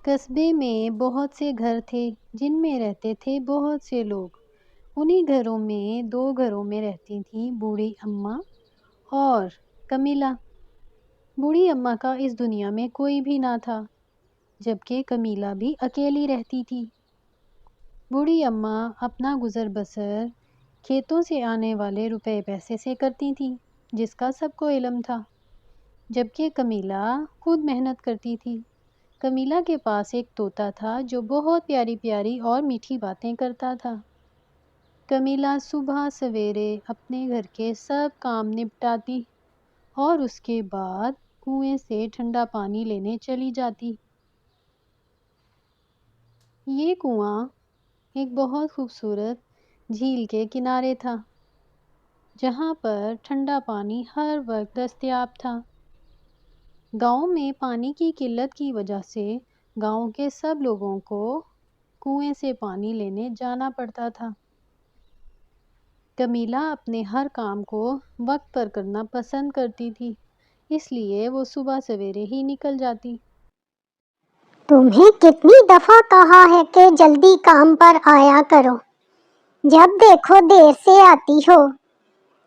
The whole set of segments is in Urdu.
قصبے میں بہت سے گھر تھے جن میں رہتے تھے بہت سے لوگ۔ انہی گھروں میں 2 گھروں میں رہتی تھیں بوڑھی اماں اور کمیلا۔ بوڑھی اماں کا اس دنیا میں کوئی بھی نہ تھا، جبکہ کمیلا بھی اکیلی رہتی تھی۔ بوڑھی اماں اپنا گزر بسر کھیتوں سے آنے والے روپے پیسے سے کرتی تھی، جس کا سب کو علم تھا، جبکہ کمیلا خود محنت کرتی تھی۔ کمیلا کے پاس ایک طوطا تھا جو بہت پیاری پیاری اور میٹھی باتیں کرتا تھا۔ کمیلا صبح سویرے اپنے گھر کے سب کام نپٹاتی اور اس کے بعد کنویں سے ٹھنڈا پانی لینے چلی جاتی۔ یہ کنواں ایک بہت خوبصورت جھیل کے کنارے تھا، جہاں پر ٹھنڈا پانی ہر وقت دستیاب تھا۔ گاؤں میں پانی کی قلت کی وجہ سے گاؤں کے سب لوگوں کو کنویں سے پانی لینے جانا پڑتا تھا۔ کمیلا اپنے ہر کام کو وقت پر کرنا پسند کرتی تھی، اس لیے وہ صبح سویرے ہی نکل جاتی۔ تمہیں کتنی دفعہ کہا ہے کہ جلدی کام پر آیا کرو، جب دیکھو دیر سے آتی ہو۔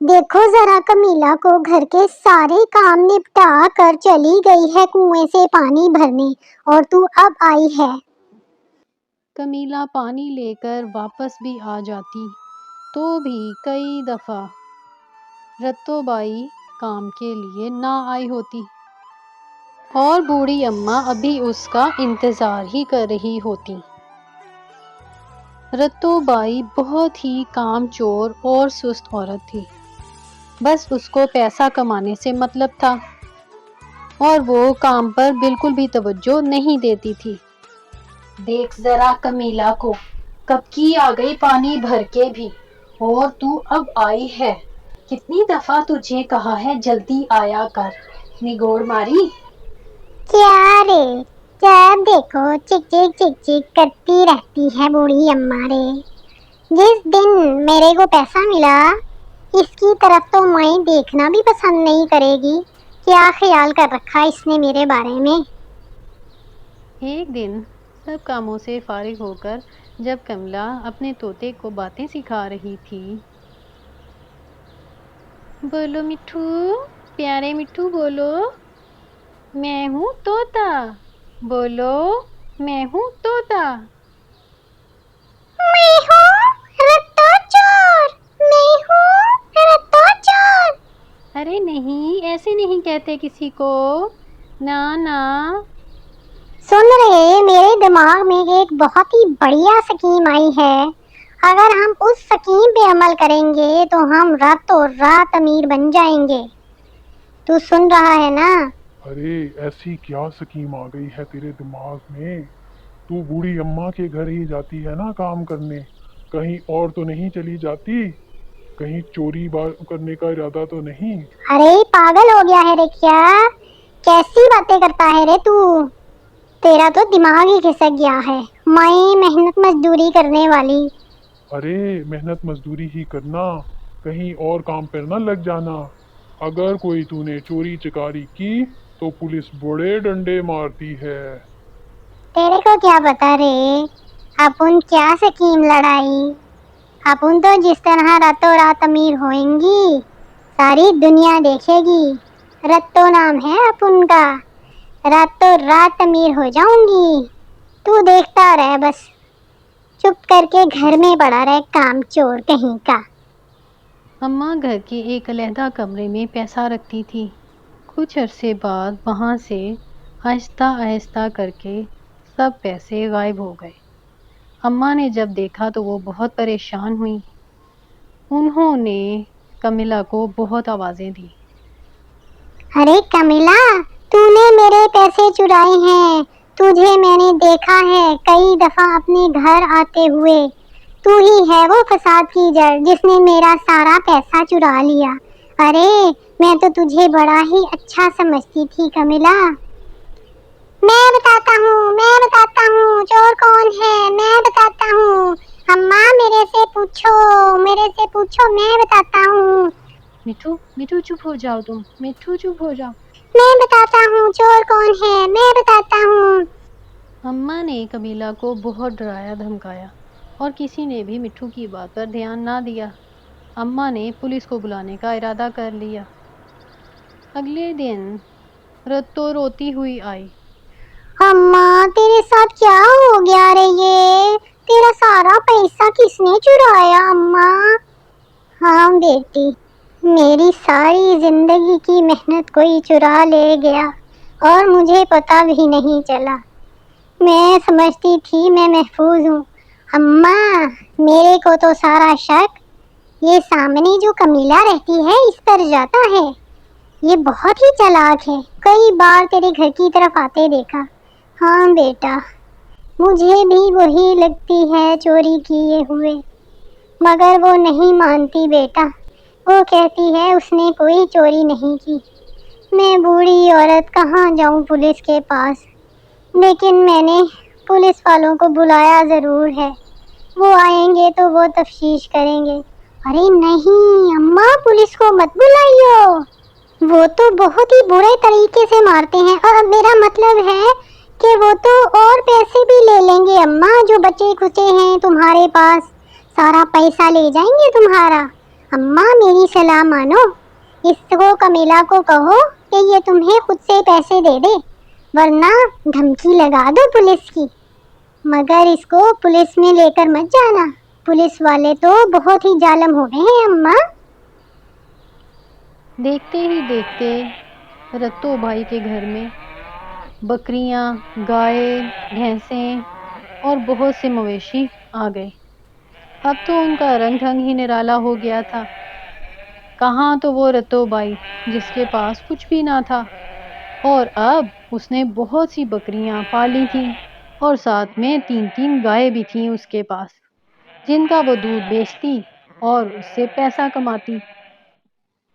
دیکھو ذرا کمیلا کو، گھر کے سارے کام نپٹا کر چلی گئی ہے کنویں سے پانی بھرنے، اور تو اب آئی ہے۔ کمیلا پانی لے کر واپس بھی آ جاتی تو بھی کئی دفعہ رتو بائی کام کے لیے نہ آئی ہوتی اور بوڑھی اماں ابھی اس کا انتظار ہی کر رہی ہوتی۔ رتو بائی بہت ہی کام چور اور سست عورت تھی، بس اس کو پیسہ کمانے سے مطلب تھا اور وہ کام پر بالکل بھی توجہ نہیں دیتی تھی۔ دیکھ ذرا کمیلا کو، کب کی آ گئی پانی بھر کے بھی، اور تو اب آئی ہے۔ کتنی دفعہ تجھے کہا ہے جلدی آیا کر، نگوڑ ماری۔ کیا رے، جب دیکھو چک چک چک چک کرتی رہتی ہے بوڑھی اماں رے۔ جس دن میرے کو پیسہ ملا، اس کی طرف تو میں دیکھنا بھی پسند نہیں کرے گی۔ کیا خیال کر رکھا اس نے میرے بارے میں؟ ایک دن سب کاموں سے فارغ ہو کر جب کملا اپنے طوطے کو باتیں سکھا رہی تھی، بولو مٹھو، پیارے مٹھو بولو، میں ہوں طوطا، بولو میں ہوں طوطا۔ میں ہوں رتو چور، میں ہوں رتو چور۔ ارے نہیں، ایسے نہیں کہتے کسی کو، نا نا۔ سن رہے، میرے دماغ میں ایک بہت ہی بڑھیا سکیم آئی ہے۔ اگر ہم اس سکیم پہ عمل کریں گے تو ہم راتوں رات امیر بن جائیں گے۔ تو سن رہا ہے نا؟ ارے ایسی کیا سکیم آ گئی ہے تیرے دماغ میں؟ تو بوڑھی اماں کے گھر ہی جاتی ہے نا کام کرنے، کہیں اور تو نہیں چلی جاتی؟ کہیں چوری کرنے کا ارادہ تو نہیں؟ ارے پاگل ہو گیا ہے رے کیا؟ کیسی باتیں کرتا ہے رے تو؟ تیرا تو دماغ ہی کھسک گیا ہے۔ میں محنت مزدوری کرنے والی۔ ارے محنت مزدوری ہی کرنا، کہیں اور کام پر نہ لگ جانا۔ اگر کوئی تو نے چوری چکاری کی تو پولیس بڑے ڈنڈے مارتی ہے۔ تیرے کو کیا پتا رے، اپن کیا سکیم لڑائی؟ اپن تو جس طرح راتوں رات امیر ہوئیں گی، ساری دنیا دیکھے گی۔ رتو نام ہے اپن کا، راتوں رات امیر ہو جاؤں گی۔ تو دیکھتا رہ بس، چپ کر کے گھر میں پڑا رہ کام چور کہیں کا۔ اماں گھر کے ایک علیحدہ کمرے میں پیسہ رکھتی تھی۔ کچھ عرصے بعد وہاں سے آہستہ آہستہ کر کے سب پیسے غائب ہو گئے۔ اماں نے جب دیکھا تو وہ بہت پریشان ہوئی۔ انہوں نے کمیلا کو بہت آوازیں دی۔ ارے کمیلا، تو نے میرے پیسے چرائے ہیں، تجھے میں نے دیکھا ہے کئی دفعہ اپنے گھر آتے ہوئے۔ تو ہی ہے وہ فساد کی جڑ جس نے میرا سارا پیسہ چرا لیا۔ ارے میں تو تجھے بڑا ہی اچھا سمجھتی تھی کمیلا۔ میں بتاتا ہوں چور کون ہے، میں بتاتا ہوں۔ اماں میرے سے پوچھو، میں بتاتا ہوں۔ مٹھو چپ ہو جاؤ، تم چپ ہو جاؤ۔ میں بتاتا ہوں چور کون ہے، میں بتاتا ہوں۔ اماں نے کمیلا کو بہت ڈرایا دھمکایا اور کسی نے بھی مٹھو کی بات پر دھیان نہ دیا۔ اماں نے پولیس کو بلانے کا ارادہ کر لیا۔ اگلے دن رتو روتی ہوئی آئی۔ اماں تیرے ساتھ کیا ہو گیا رے؟ یہ تیرا سارا پیسہ کس نے چرایا اماں؟ ہاں بیٹی، میری ساری زندگی کی محنت کوئی چرا لے گیا اور مجھے پتا بھی نہیں چلا۔ میں سمجھتی تھی میں محفوظ ہوں۔ اماں میرے کو تو سارا شک یہ سامنے جو کمیلا رہتی ہے اس پر جاتا ہے۔ یہ بہت ہی چالاک ہے، کئی بار تیرے گھر کی طرف آتے دیکھا۔ ہاں بیٹا، مجھے بھی وہی لگتی ہے چوری کیے ہوئے، مگر وہ نہیں مانتی بیٹا، وہ کہتی ہے اس نے کوئی چوری نہیں کی۔ میں بوڑھی عورت کہاں جاؤں پولیس کے پاس، لیکن میں نے پولیس والوں کو بلایا ضرور ہے، وہ آئیں گے تو وہ تفتیش کریں گے۔ ارے نہیں اماں، پولیس کو مت بلائیو، وہ تو بہت ہی برے طریقے سے مارتے ہیں، اور میرا مطلب ہے کہ وہ تو اور پیسے بھی لے لیں گے اماں، جو بچے کچے ہیں تمہارے پاس سارا پیسہ لے جائیں گے تمہارا۔ اماں میری صلاح مانو، اس کو کمیلا کو کہو کہ یہ تمہیں خود سے پیسے دے دے، ورنہ دھمکی لگا دو پولیس کی، مگر اس کو پولیس میں لے کر مت جانا، پولیس والے تو بہت ہی ظالم ہو گئے ہیں اماں۔ دیکھتے ہی دیکھتے رتو بھائی کے گھر میں بکریاں، گائے، بھینسیں اور بہت سے مویشی آ گئے۔ اب تو ان کا رنگ ڈھنگ ہی نرالا ہو گیا تھا۔ کہاں تو وہ رتو بائی جس کے پاس کچھ بھی نہ تھا، اور اب اس نے بہت سی بکریاں پالی تھیں اور ساتھ میں 3 گائے بھی تھیں اس کے پاس، جن کا وہ دودھ بیچتی اور اس سے پیسہ کماتی۔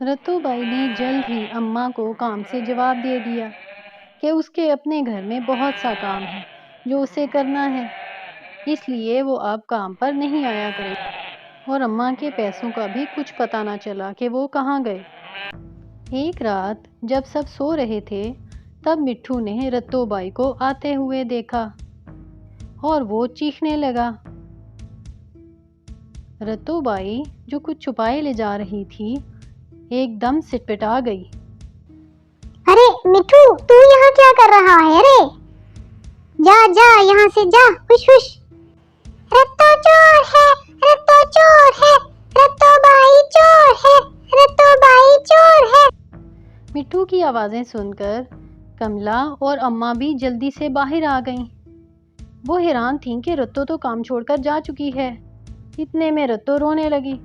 رتو بائی نے جلد ہی اماں کو کام سے جواب دے دیا کہ اس کے اپنے گھر میں بہت سا کام ہے جو اسے کرنا ہے، اس لیے وہ اب کام پر نہیں آیا کرے، اور اماں کے پیسوں کا بھی کچھ پتہ نہ چلا کہ وہ کہاں گئے۔ ایک رات جب سب سو رہے تھے تب مٹھو نے رتو بائی کو آتے ہوئے دیکھا اور وہ چیخنے لگا۔ رتو بائی جو کچھ چھپائے لے جا رہی تھی ایک دم سٹپٹا گئی۔ ارے مٹھو، تو یہاں کیا کر رہا ہے رے؟ جا جا یہاں سے جا، خوش خوش۔ رتو چور ہے، رتو چور ہے، رتو بائی چور ہے، رتو بائی چور ہے۔ مٹھو کی آوازیں سن کر کملا اور اماں بھی جلدی سے باہر آ گئیں۔ وہ حیران تھیں کہ رتو تو کام چھوڑ کر جا چکی ہے۔ اتنے میں رتو رونے لگی۔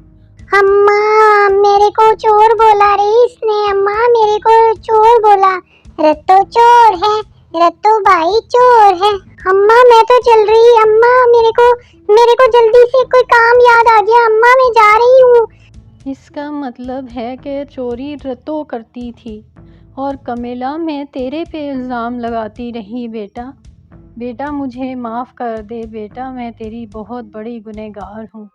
اماں میرے کو چور بولا رے اس نے، اماں میرے کو چور بولا، رتو چور ہے، رتو بائی چور ہے۔ اماں میں تو چل رہی، اماں میرے کو جلدی سے کوئی کام یاد آ گیا، اماں میں جا رہی ہوں۔ اس کا مطلب ہے کہ چوری رتو کرتی تھی اور کمیلا میں تیرے پہ الزام لگاتی رہی۔ بیٹا مجھے معاف کر دے بیٹا، میں تیری بہت بڑی گنہگار ہوں،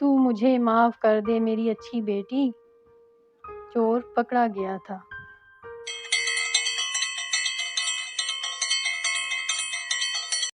تو مجھے معاف کر دے میری اچھی بیٹی۔ چور پکڑا گیا تھا۔